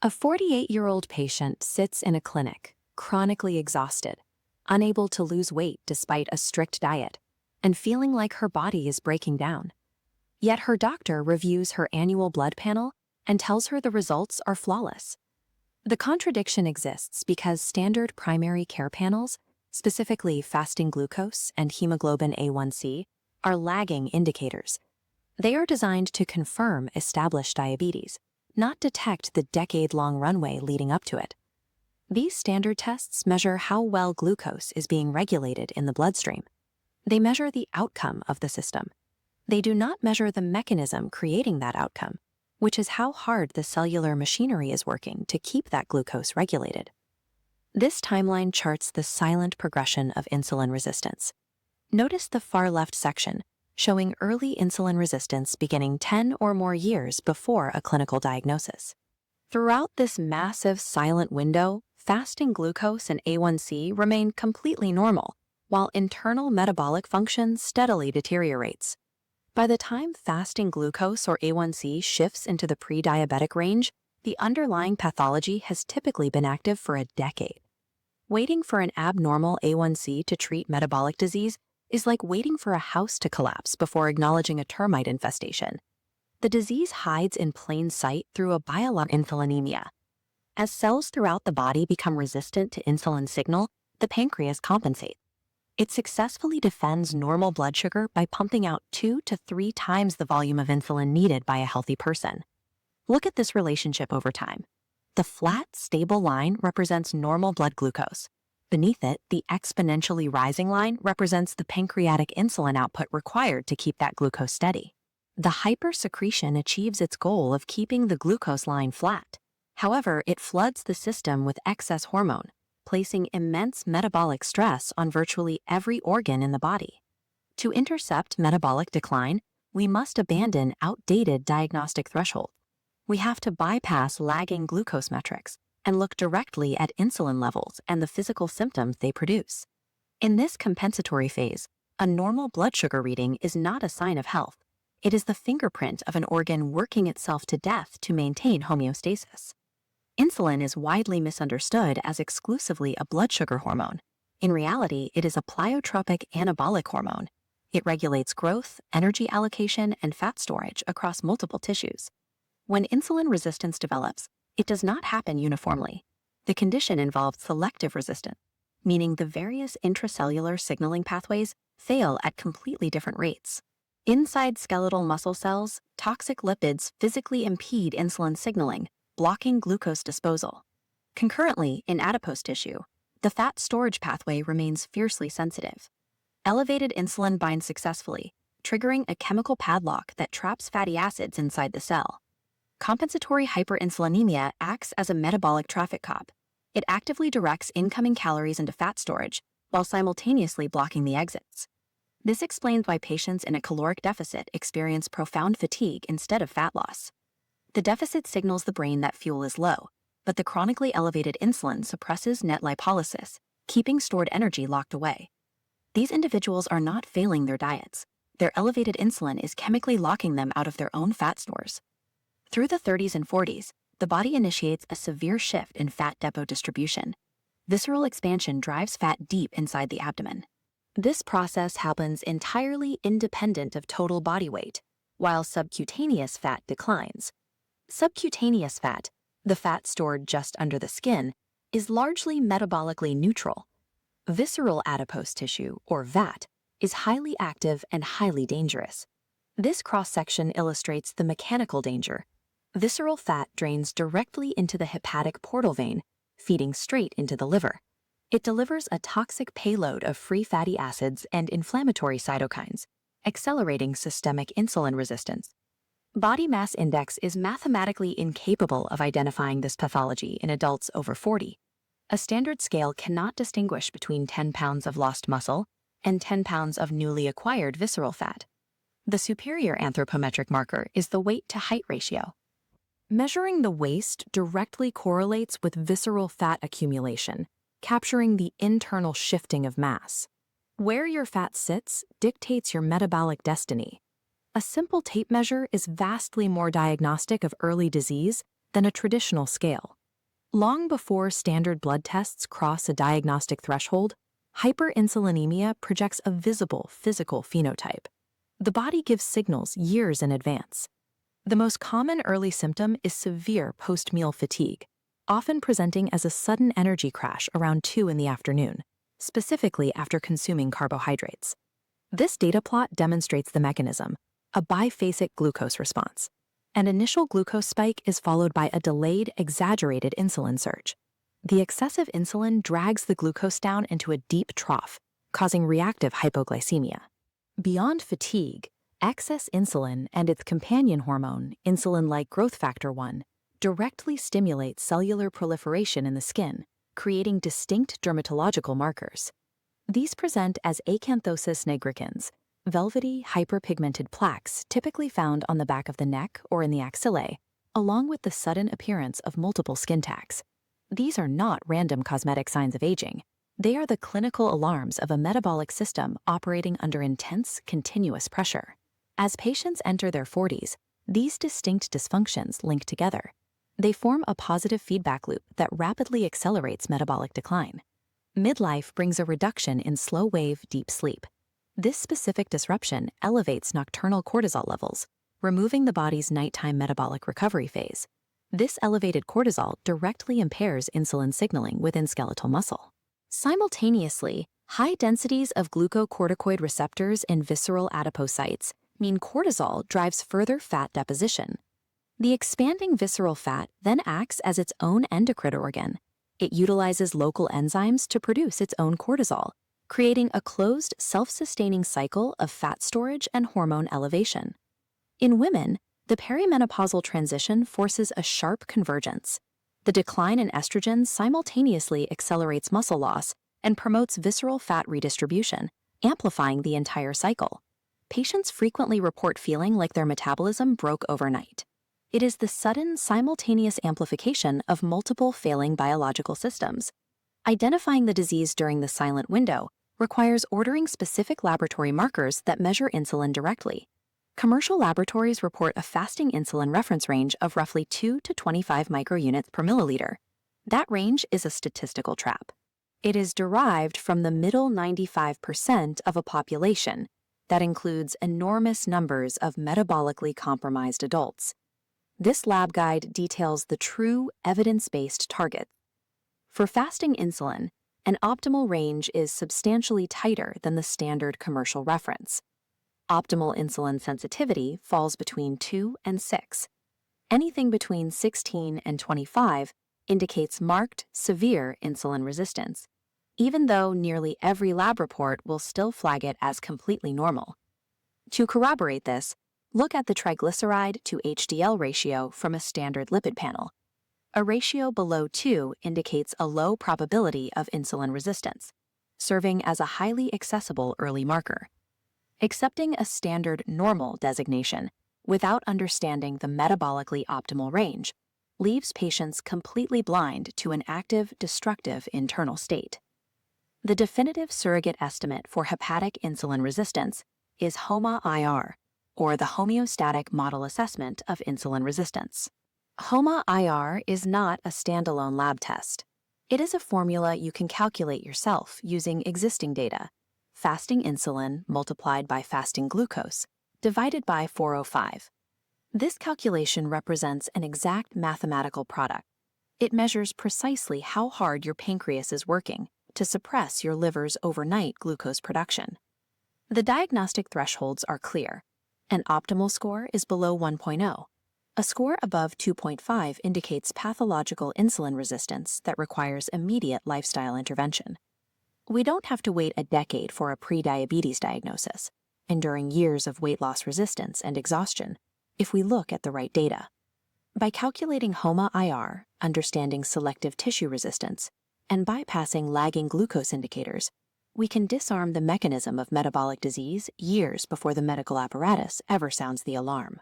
A 48-year-old patient sits in a clinic, chronically exhausted, unable to lose weight despite a strict diet, and feeling like her body is breaking down. Yet her doctor reviews her annual blood panel and tells her the results are flawless. The contradiction exists because standard primary care panels, specifically fasting glucose and hemoglobin A1C, are lagging indicators. They are designed to confirm established diabetes, not detect the decade-long runway leading up to it. These standard tests measure how well glucose is being regulated in the bloodstream. They measure the outcome of the system. They do not measure the mechanism creating that outcome, which is how hard the cellular machinery is working to keep that glucose regulated. This timeline charts the silent progression of insulin resistance. Notice the far left section, showing early insulin resistance beginning 10 or more years before a clinical diagnosis. Throughout this massive silent window, fasting glucose and A1C remain completely normal, while internal metabolic function steadily deteriorates. By the time fasting glucose or A1C shifts into the pre-diabetic range, the underlying pathology has typically been active for a decade. Waiting for an abnormal A1C to treat metabolic disease is like waiting for a house to collapse before acknowledging a termite infestation. The disease hides in plain sight through a biological insulinemia. As cells throughout the body become resistant to insulin signal, the pancreas compensates. It successfully defends normal blood sugar by pumping out 2 to 3 times the volume of insulin needed by a healthy person. Look at this relationship over time. The flat, stable line represents normal blood glucose. Beneath it, the exponentially rising line represents the pancreatic insulin output required to keep that glucose steady. The hypersecretion achieves its goal of keeping the glucose line flat. However, it floods the system with excess hormone, placing immense metabolic stress on virtually every organ in the body. To intercept metabolic decline, we must abandon outdated diagnostic thresholds. We have to bypass lagging glucose metrics and look directly at insulin levels and the physical symptoms they produce. In this compensatory phase, a normal blood sugar reading is not a sign of health. It is the fingerprint of an organ working itself to death to maintain homeostasis. Insulin is widely misunderstood as exclusively a blood sugar hormone. In reality, it is a pleiotropic anabolic hormone. It regulates growth, energy allocation, and fat storage across multiple tissues. When insulin resistance develops, it does not happen uniformly. The condition involves selective resistance, meaning the various intracellular signaling pathways fail at completely different rates. Inside skeletal muscle cells, toxic lipids physically impede insulin signaling, blocking glucose disposal. Concurrently, in adipose tissue, the fat storage pathway remains fiercely sensitive. Elevated insulin binds successfully, triggering a chemical padlock that traps fatty acids inside the cell. Compensatory hyperinsulinemia acts as a metabolic traffic cop. It actively directs incoming calories into fat storage while simultaneously blocking the exits. This explains why patients in a caloric deficit experience profound fatigue instead of fat loss. The deficit signals the brain that fuel is low, but the chronically elevated insulin suppresses net lipolysis, keeping stored energy locked away. These individuals are not failing their diets. Their elevated insulin is chemically locking them out of their own fat stores. Through the 30s and 40s, the body initiates a severe shift in fat depot distribution. Visceral expansion drives fat deep inside the abdomen. This process happens entirely independent of total body weight, while subcutaneous fat declines. Subcutaneous fat, the fat stored just under the skin, is largely metabolically neutral. Visceral adipose tissue, or VAT, is highly active and highly dangerous. This cross-section illustrates the mechanical danger. Visceral fat drains directly into the hepatic portal vein, feeding straight into the liver. It delivers a toxic payload of free fatty acids and inflammatory cytokines, accelerating systemic insulin resistance. Body mass index is mathematically incapable of identifying this pathology in adults over 40. A standard scale cannot distinguish between 10 pounds of lost muscle and 10 pounds of newly acquired visceral fat. The superior anthropometric marker is the weight-to-height ratio. Measuring the waist directly correlates with visceral fat accumulation, capturing the internal shifting of mass. Where your fat sits dictates your metabolic destiny. A simple tape measure is vastly more diagnostic of early disease than a traditional scale. Long before standard blood tests cross a diagnostic threshold, hyperinsulinemia projects a visible physical phenotype. The body gives signals years in advance. The most common early symptom is severe post-meal fatigue, often presenting as a sudden energy crash around 2 in the afternoon, specifically after consuming carbohydrates. This data plot demonstrates the mechanism, a biphasic glucose response. An initial glucose spike is followed by a delayed, exaggerated insulin surge. The excessive insulin drags the glucose down into a deep trough, causing reactive hypoglycemia. Beyond fatigue, excess insulin and its companion hormone, insulin-like growth factor 1, directly stimulate cellular proliferation in the skin, creating distinct dermatological markers. These present as acanthosis nigricans, velvety, hyperpigmented plaques typically found on the back of the neck or in the axillae, along with the sudden appearance of multiple skin tags. These are not random cosmetic signs of aging. They are the clinical alarms of a metabolic system operating under intense, continuous pressure. As patients enter their 40s, these distinct dysfunctions link together. They form a positive feedback loop that rapidly accelerates metabolic decline. Midlife brings a reduction in slow-wave deep sleep. This specific disruption elevates nocturnal cortisol levels, removing the body's nighttime metabolic recovery phase. This elevated cortisol directly impairs insulin signaling within skeletal muscle. Simultaneously, high densities of glucocorticoid receptors in visceral adipocytes mean cortisol drives further fat deposition. The expanding visceral fat then acts as its own endocrine organ. It utilizes local enzymes to produce its own cortisol, creating a closed, self-sustaining cycle of fat storage and hormone elevation. In women, the perimenopausal transition forces a sharp convergence. The decline in estrogen simultaneously accelerates muscle loss and promotes visceral fat redistribution, amplifying the entire cycle. Patients frequently report feeling like their metabolism broke overnight. It is the sudden, simultaneous amplification of multiple failing biological systems. Identifying the disease during the silent window requires ordering specific laboratory markers that measure insulin directly. Commercial laboratories report a fasting insulin reference range of roughly 2 to 25 microunits per milliliter. That range is a statistical trap. It is derived from the middle 95% of a population that includes enormous numbers of metabolically compromised adults. This lab guide details the true evidence-based target. For fasting insulin, an optimal range is substantially tighter than the standard commercial reference. Optimal insulin sensitivity falls between 2 and 6. Anything between 16 and 25 indicates marked, severe insulin resistance, even though nearly every lab report will still flag it as completely normal. To corroborate this, look at the triglyceride-to-HDL ratio from a standard lipid panel. A ratio below 2 indicates a low probability of insulin resistance, serving as a highly accessible early marker. Accepting a standard normal designation without understanding the metabolically optimal range leaves patients completely blind to an active, destructive internal state. The definitive surrogate estimate for hepatic insulin resistance is HOMA-IR, or the Homeostatic Model Assessment of Insulin Resistance. HOMA-IR is not a standalone lab test. It is a formula you can calculate yourself using existing data: fasting insulin multiplied by fasting glucose divided by 405. This calculation represents an exact mathematical product. It measures precisely how hard your pancreas is working to suppress your liver's overnight glucose production. The diagnostic thresholds are clear. An optimal score is below 1.0. A score above 2.5 indicates pathological insulin resistance that requires immediate lifestyle intervention. We don't have to wait a decade for a prediabetes diagnosis, enduring years of weight loss resistance and exhaustion, if we look at the right data. By calculating HOMA-IR, understanding selective tissue resistance, and bypassing lagging glucose indicators, we can disarm the mechanism of metabolic disease years before the medical apparatus ever sounds the alarm.